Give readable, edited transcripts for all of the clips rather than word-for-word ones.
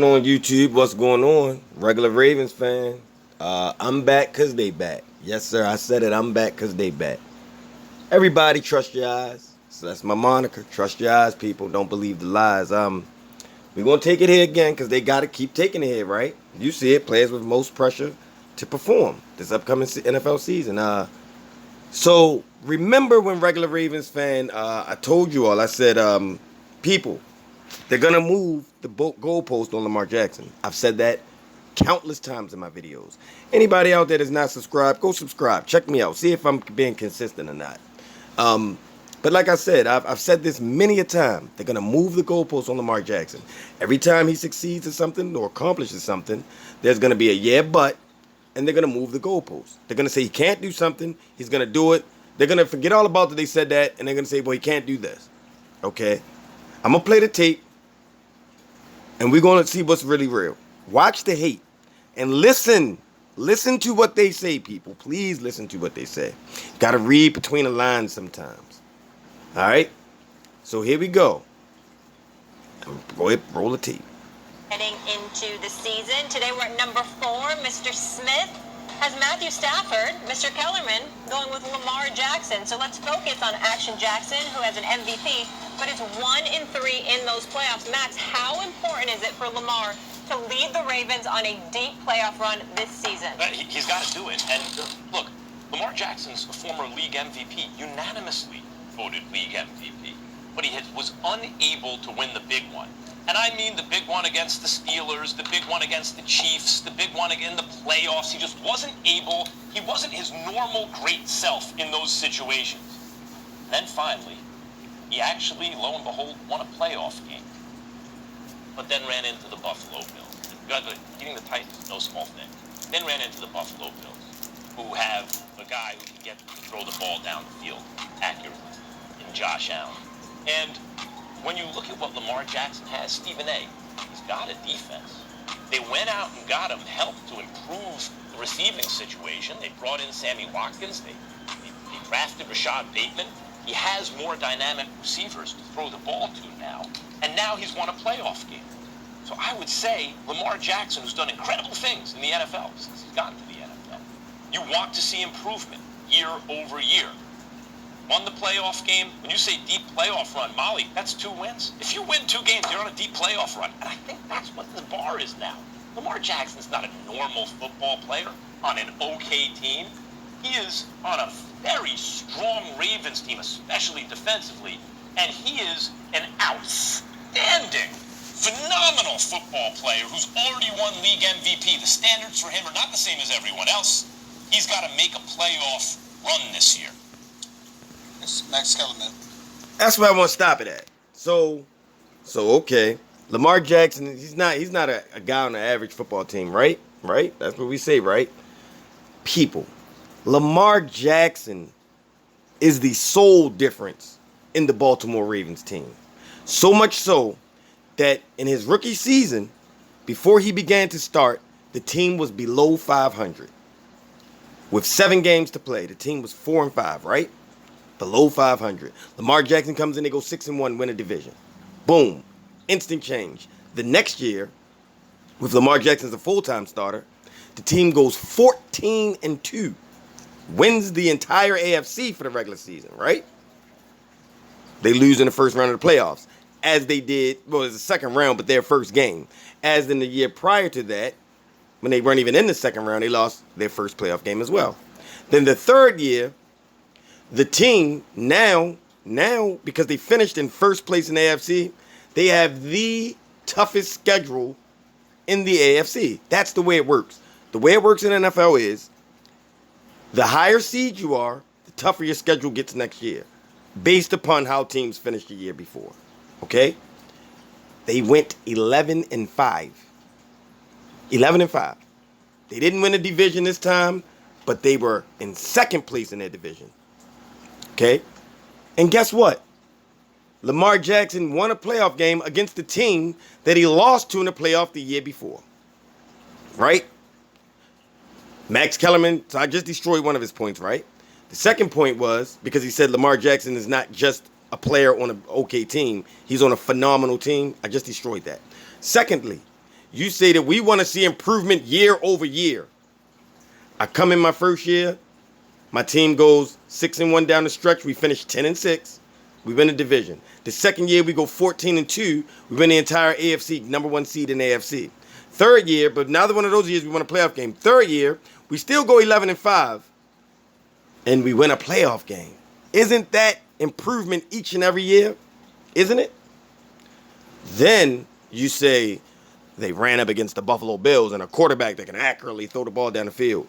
On YouTube, what's going on? Regular Ravens fan. I'm back because they back. Yes, sir. I said it. I'm back because they back. Everybody trust your eyes. So that's my moniker. Trust your eyes, people. Don't believe the lies. We're gonna take it here again because they gotta keep taking it here, right? You see it, players with most pressure to perform this upcoming NFL season. So remember when regular Ravens fan, I told you all, I said, people, they're gonna move the goalpost on Lamar Jackson. I've said that countless times in my videos. Anybody out there that's not subscribed, go subscribe. Check me out. See if I'm being consistent or not. Um, but like I said, I've said this many a time. They're gonna move the goalpost on Lamar Jackson. Every time he succeeds at something or accomplishes something, there's gonna be a yeah but, and they're gonna move the goalpost. They're gonna say he can't do something. He's gonna do it. They're gonna forget all about that they said that, and they're gonna say, well, he can't do this. Okay, I'm gonna play the tape. And we're going to see what's really real. Watch the hate and listen. Listen to what they say, people. Please listen to what they say. Got to read between the lines sometimes. All right? So here we go. Go ahead, roll the tape. Heading into the season. Today we're at number 4. Mr. Smith has Matthew Stafford. Mr. Kellerman going with Lamar Jackson. So let's focus on Action Jackson, who has an MVP, but is 1-3 in those playoffs. Max, how important is it for Lamar to lead the Ravens on a deep playoff run this season? He's got to do it. And look, Lamar Jackson's a former league MVP, unanimously voted league MVP, but he was unable to win the big one. And I mean the big one against the Steelers, the big one against the Chiefs, the big one in the playoffs. He just wasn't able, he wasn't his normal great self in those situations. Then finally, he actually, lo and behold, won a playoff game. But then ran into the Buffalo Bills. Beating the Titans, no small thing. Then ran into the Buffalo Bills, who have a guy who can get to throw the ball down the field accurately in Josh Allen. And when you look at what Lamar Jackson has, Stephen A., he's got a defense. They went out and got him help to improve the receiving situation. They brought in Sammy Watkins. They drafted Rashad Bateman. He has more dynamic receivers to throw the ball to now. And now he's won a playoff game. So I would say Lamar Jackson, who's done incredible things in the NFL since he's gotten to the NFL, you want to see improvement year over year. Won the playoff game. When you say deep playoff run, Molly, that's 2 wins. If you win 2 games, you're on a deep playoff run. And I think that's what the bar is now. Lamar Jackson's not a normal football player on an okay team. He is on a very strong Ravens team, especially defensively. And he is an outstanding, phenomenal football player who's already won league MVP. The standards for him are not the same as everyone else. He's got to make a playoff run this year. Max Kellerman. That's where I want to stop it at. So okay. Lamar Jackson, he's not a guy on the average football team, right? Right? That's what we say, right? People. Lamar Jackson is the sole difference in the Baltimore Ravens team. So much so that in his rookie season, before he began to start, the team was below 500. With 7 games to play, the team was 4-5, right? Below 500. Lamar Jackson comes in, they go 6-1, win a division. Boom. Instant change. The next year, with Lamar Jackson as a full-time starter, the team goes 14-2. Wins the entire AFC for the regular season, right? They lose in the first round of the playoffs. As they did, well, it was the second round, but their first game. As in the year prior to that, when they weren't even in the second round, they lost their first playoff game as well. Then the third year, the team now, because they finished in first place in the AFC, they have the toughest schedule in the AFC. That's the way it works. The way it works in the NFL is the higher seed you are, the tougher your schedule gets next year, based upon how teams finished the year before. Okay? They went 11-5. 11-5. They didn't win the division this time, but they were in second place in their division. Okay? And guess what? Lamar Jackson won a playoff game against the team that he lost to in the playoff the year before. Right? Max Kellerman, so I just destroyed one of his points, right? The second point was, because he said Lamar Jackson is not just a player on an okay team, he's on a phenomenal team. I just destroyed that. Secondly, You say that we want to see improvement year over year. I come in my first year, my team goes 6-1 down the stretch. We finish 10-6. We win the division. The second year we go 14-2. We win the entire AFC, #1 seed in AFC. Third year, but neither one of those years we won a playoff game. Third year, we still go 11-5, and we win a playoff game. Isn't that improvement each and every year? Isn't it? Then you say they ran up against the Buffalo Bills and a quarterback that can accurately throw the ball down the field.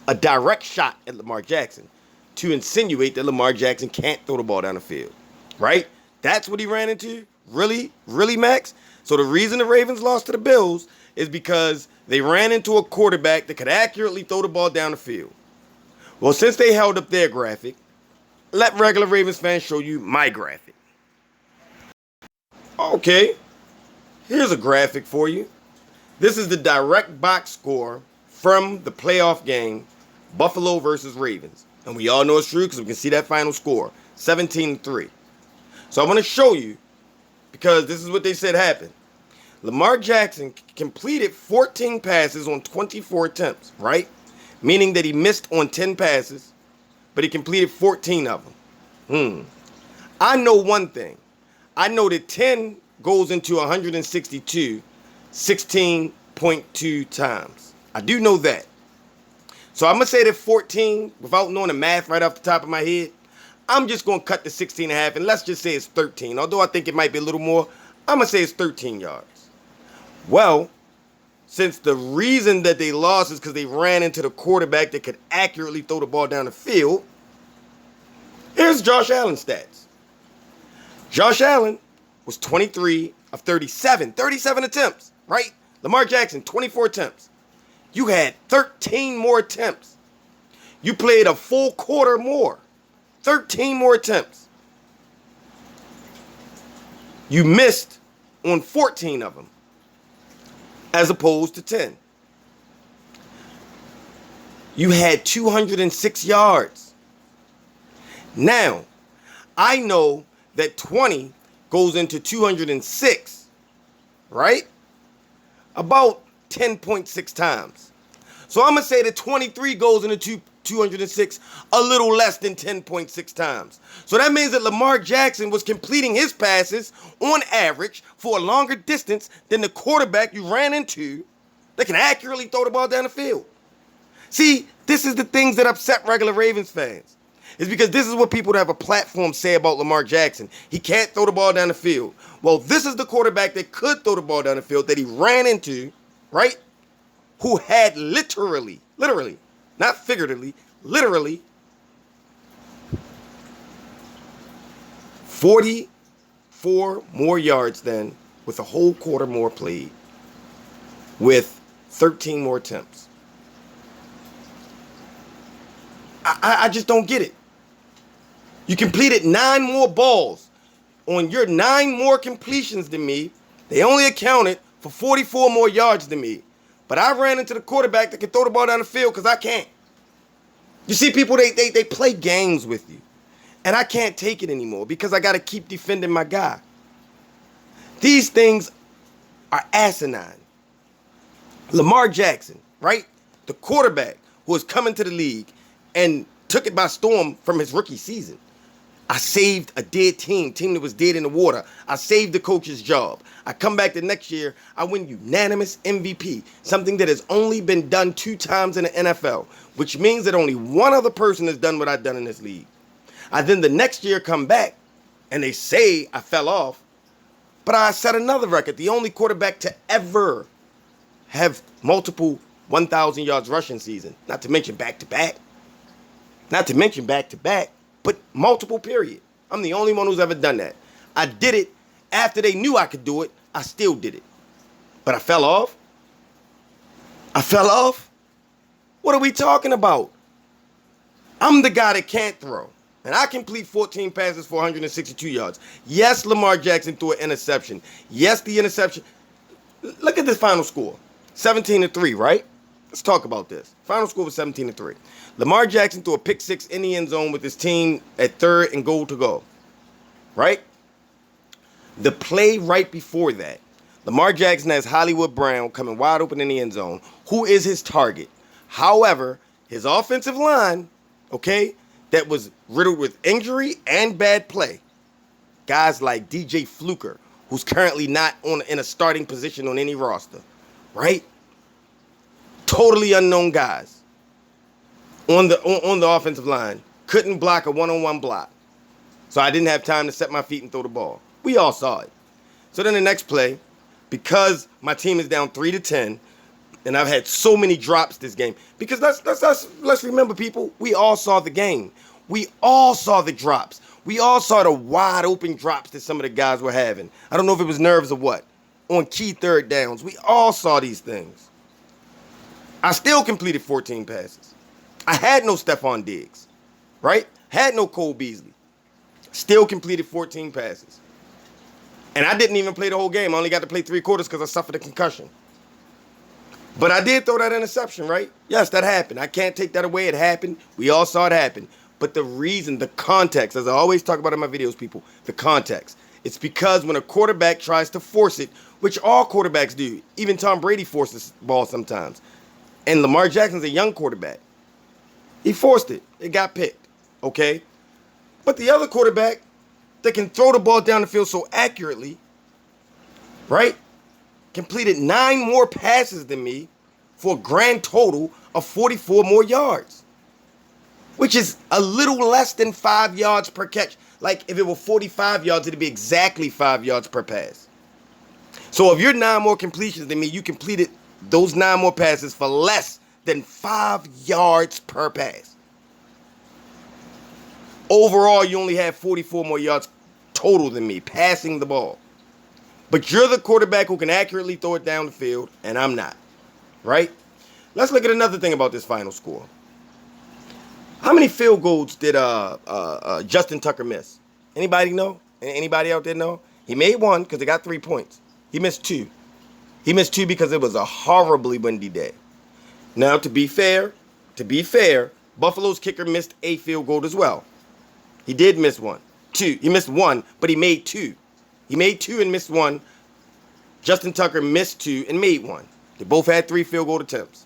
A direct shot at Lamar Jackson to insinuate that Lamar Jackson can't throw the ball down the field. Right? That's what he ran into? Really? Really, Max? So the reason the Ravens lost to the Bills is because they ran into a quarterback that could accurately throw the ball down the field. Well, since they held up their graphic, let regular Ravens fans show you my graphic. Okay, here's a graphic for you. This is the direct box score from the playoff game, Buffalo versus Ravens. And we all know it's true because we can see that final score, 17-3. So I want to show you, because this is what they said happened. Lamar Jackson completed 14 passes on 24 attempts, right? Meaning that he missed on 10 passes, but he completed 14 of them. I know one thing. I know that 10 goes into 162, 16.2 times. I do know that. So I'm going to say that 14, without knowing the math right off the top of my head, I'm just going to cut the 16 and a half, and let's just say it's 13. Although I think it might be a little more, I'm going to say it's 13 yards. Well, since the reason that they lost is because they ran into the quarterback that could accurately throw the ball down the field, here's Josh Allen's stats. Josh Allen was 23 of 37. 37 attempts, right? Lamar Jackson, 24 attempts. You had 13 more attempts. You played a full quarter more. 13 more attempts. You missed on 14 of them, as opposed to 10. You had 206 yards. Now, I know that 20 goes into 206, right? About 10.6 times. So I'm going to say that 23 goes into 206 a little less than 10.6 times. So that means that Lamar Jackson was completing his passes on average for a longer distance than the quarterback you ran into that can accurately throw the ball down the field. See, this is the things that upset regular Ravens fans. It's because this is what people that have a platform say about Lamar Jackson. He can't throw the ball down the field. Well, this is the quarterback that could throw the ball down the field that he ran into, right? Who had literally, not figuratively, literally 44 more yards than with a whole quarter more played with 13 more attempts. I just don't get it. You completed 9 more balls on your 9 more completions than me. They only accounted for 44 more yards than me. But I ran into the quarterback that can throw the ball down the field because I can't. You see, people, they play games with you. And I can't take it anymore because I got to keep defending my guy. These things are asinine. Lamar Jackson, right? The quarterback who was coming to the league and took it by storm from his rookie season. I saved a dead team that was dead in the water. I saved the coach's job. I come back the next year, I win unanimous MVP, something that has only been done 2 times in the NFL, which means that only one other person has done what I've done in this league. I then the next year come back, and they say I fell off, but I set another record, the only quarterback to ever have multiple 1,000 yards rushing season, not to mention back-to-back. But multiple, period. I'm the only one who's ever done that. I did it after they knew I could do it. I still did it. But I fell off. What are we talking about? I'm the guy that can't throw. And I complete 14 passes for 162 yards. Yes, Lamar Jackson threw an interception. Yes, the interception. Look at this final score. 17-3, right? Let's talk about this. Final score was 17-3. Lamar Jackson threw a pick 6 in the end zone with his team at 3rd and goal to go. Right? The play right before that, Lamar Jackson has Hollywood Brown coming wide open in the end zone, who is his target. However, his offensive line, okay, that was riddled with injury and bad play. Guys like DJ Fluker, who's currently not in a starting position on any roster, right? Totally unknown guys on the offensive line. Couldn't block a one-on-one block. So I didn't have time to set my feet and throw the ball. We all saw it. So then the next play, because my team is down 3-10, and I've had so many drops this game. Because let's remember, people, we all saw the game. We all saw the drops. We all saw the wide open drops that some of the guys were having. I don't know if it was nerves or what. On key third downs. We all saw these things. I still completed 14 passes. I had no Stephon Diggs, right? Had no Cole Beasley. Still completed 14 passes. And I didn't even play the whole game. I only got to play 3 quarters because I suffered a concussion. But I did throw that interception, right? Yes, that happened. I can't take that away. It happened. We all saw it happen. But the reason, the context, as I always talk about in my videos, people, the context. It's because when a quarterback tries to force it, which all quarterbacks do, even Tom Brady forces the ball sometimes. And Lamar Jackson's a young quarterback. He forced it. It got picked, okay? But the other quarterback that can throw the ball down the field so accurately, right, completed 9 more passes than me for a grand total of 44 more yards, which is a little less than 5 yards per catch. Like, if it were 45 yards, it'd be exactly 5 yards per pass. So if you're 9 more completions than me, you completed those 9 more passes for less than 5 yards per pass. Overall, you only have 44 more yards total than me, passing the ball. But you're the quarterback who can accurately throw it down the field, and I'm not, right? Let's look at another thing about this final score. How many field goals did Justin Tucker miss? Anybody know? Anybody out there know? He made 1 because they got 3 points. He missed 2. He missed 2 because it was a horribly windy day. Now, to be fair, Buffalo's kicker missed a field goal as well. He did miss 1. 2. He missed 1, but he made 2. He made 2 and missed 1. Justin Tucker missed 2 and made 1. They both had 3 field goal attempts.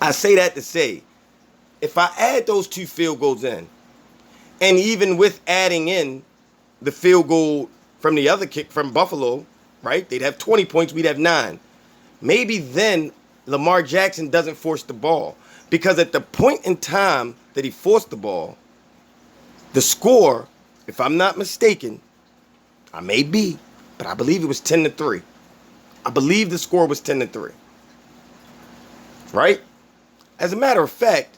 I say that to say, if I add those 2 field goals in, and even with adding in the field goal from the other kick from Buffalo, right? They'd have 20 points, we'd have 9. Maybe then Lamar Jackson doesn't force the ball. Because at the point in time that he forced the ball, the score, if I'm not mistaken, I may be, but I believe it was 10-3. I believe the score was 10-3. Right? As a matter of fact,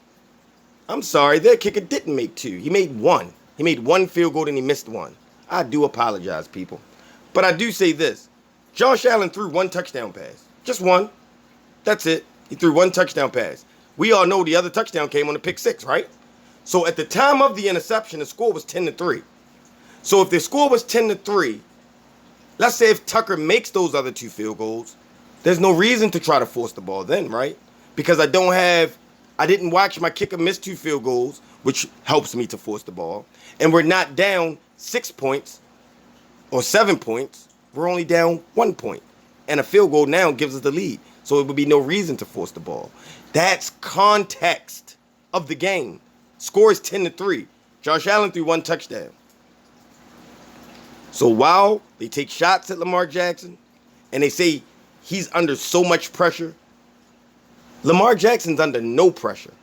I'm sorry, their kicker didn't make 2. He made 1. He made 1 field goal and he missed 1. I do apologize, people. But I do say this. Josh Allen threw 1 touchdown pass. Just 1. That's it. He threw 1 touchdown pass. We all know the other touchdown came on the pick 6, right? So at the time of the interception, the score was 10-3. So if the score was 10-3, let's say if Tucker makes those other 2 field goals, there's no reason to try to force the ball then, right? Because I didn't watch my kicker miss 2 field goals, which helps me to force the ball. And we're not down 6 points or 7 points. We're only down 1 point. And a field goal now gives us the lead. So it would be no reason to force the ball. That's context of the game. Score is 10-3. Josh Allen threw 1 touchdown. So while they take shots at Lamar Jackson and they say he's under so much pressure, Lamar Jackson's under no pressure.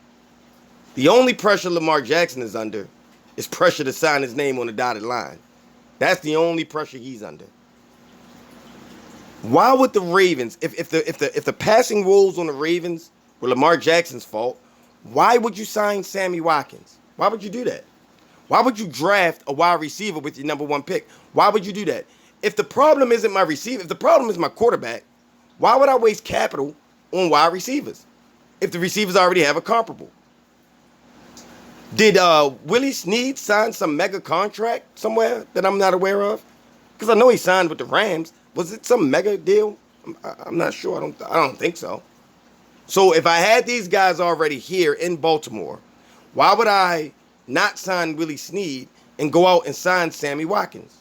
The only pressure Lamar Jackson is under is pressure to sign his name on the dotted line. That's the only pressure he's under. Why would the Ravens, if the passing woes on the Ravens were Lamar Jackson's fault, why would you sign Sammy Watkins? Why would you do that? Why would you draft a wide receiver with your number 1 pick? Why would you do that? If the problem isn't my receiver, if the problem is my quarterback, why would I waste capital on wide receivers if the receivers already have a comparable? Did Willie Snead sign some mega contract somewhere that I'm not aware of? Because I know he signed with the Rams. Was it some mega deal? I'm not sure. I don't think so. So if I had these guys already here in Baltimore, why would I not sign Willie Snead and go out and sign Sammy Watkins?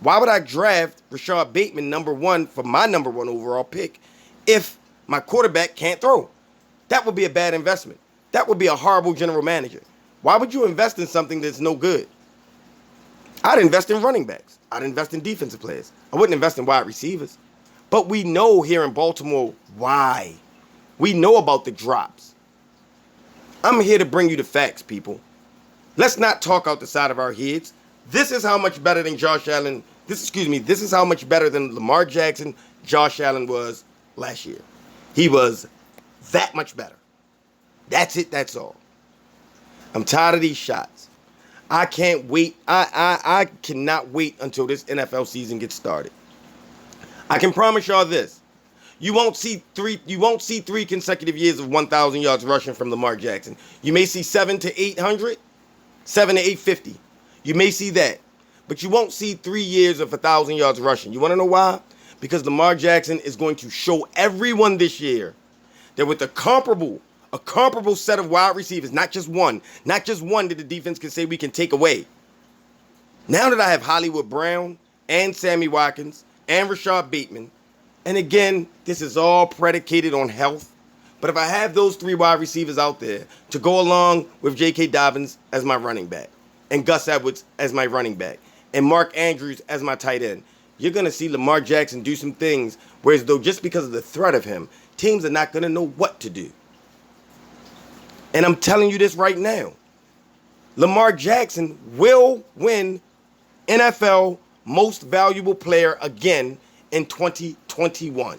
Why would I draft Rashad Bateman #1 for my #1 overall pick if my quarterback can't throw? That would be a bad investment. That would be a horrible general manager. Why would you invest in something that's no good? I'd invest in running backs. I'd invest in defensive players. I wouldn't invest in wide receivers. But we know here in Baltimore why. We know about the drops. I'm here to bring you the facts, people. Let's not talk out the side of our heads. This is how much better than Josh Allen. This is how much better than Lamar Jackson, Josh Allen was last year. He was that much better. That's it, that's all. I'm tired of these shots. I can't wait. I cannot wait until this NFL season gets started. I can promise y'all this. You won't see three consecutive years of 1,000 yards rushing from Lamar Jackson. You may see 700 to 800, 7 to 850. You may see that. But you won't see 3 years of 1,000 yards rushing. You want to know why? Because Lamar Jackson is going to show everyone this year that with a comparable set of wide receivers, not just one that the defense can say we can take away. Now that I have Hollywood Brown and Sammy Watkins and Rashad Bateman, and again, this is all predicated on health, but if I have those 3 wide receivers out there to go along with J.K. Dobbins as my running back, and Gus Edwards as my running back, and Mark Andrews as my tight end, you're going to see Lamar Jackson do some things, whereas though just because of the threat of him, teams are not going to know what to do. And I'm telling you this right now. Lamar Jackson will win NFL Most Valuable Player again in 2021.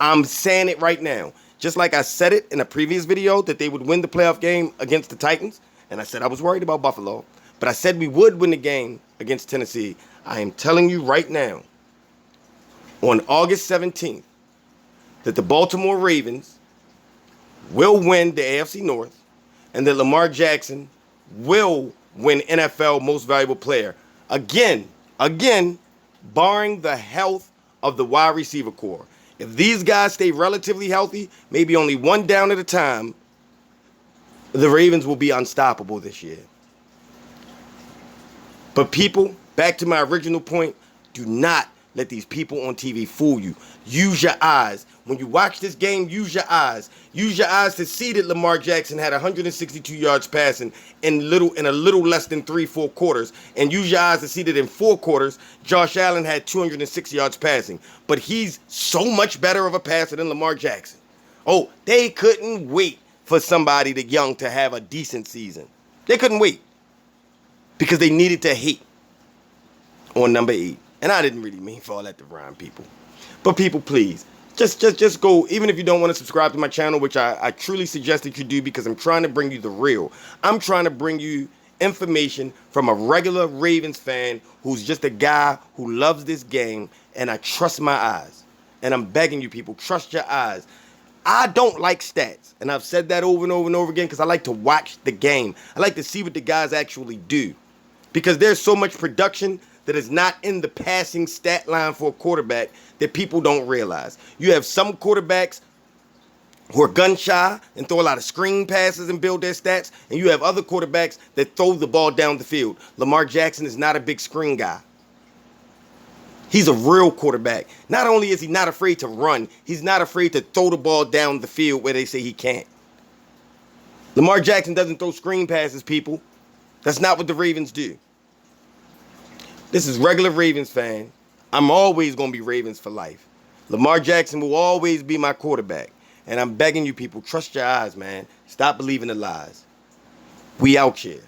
I'm saying it right now. Just like I said it in a previous video that they would win the playoff game against the Titans. And I said I was worried about Buffalo. But I said we would win the game against Tennessee. I am telling you right now, on August 17th, that the Baltimore Ravens will win the AFC North and that Lamar Jackson will win NFL Most Valuable Player. Again, barring the health of the wide receiver core. If these guys stay relatively healthy, maybe only one down at a time, the Ravens will be unstoppable this year. But people, back to my original point, do not let these people on TV fool you. Use your eyes. When you watch this game, use your eyes. Use your eyes to see that Lamar Jackson had 162 yards passing in a little less than 3-4 quarters. And use your eyes to see that in 4 quarters, Josh Allen had 206 yards passing. But he's so much better of a passer than Lamar Jackson. Oh, they couldn't wait for somebody that young to have a decent season. They couldn't wait. Because they needed to hate on number 8. And I didn't really mean for all that to rhyme, people. But people, please, just go, even if you don't want to subscribe to my channel, which I truly suggest that you do because I'm trying to bring you the real. I'm trying to bring you information from a regular Ravens fan who's just a guy who loves this game, and I trust my eyes. And I'm begging you, people, trust your eyes. I don't like stats, and I've said that over and over and over again because I like to watch the game. I like to see what the guys actually do because there's so much production that is not in the passing stat line for a quarterback that people don't realize. You have some quarterbacks who are gun shy and throw a lot of screen passes and build their stats, and you have other quarterbacks that throw the ball down the field. Lamar Jackson is not a big screen guy. He's a real quarterback. Not only is he not afraid to run, he's not afraid to throw the ball down the field where they say he can't. Lamar Jackson doesn't throw screen passes, people. That's not what the Ravens do. This is regular Ravens fan. I'm always going to be Ravens for life. Lamar Jackson will always be my quarterback. And I'm begging you people, trust your eyes, man. Stop believing the lies. We out here.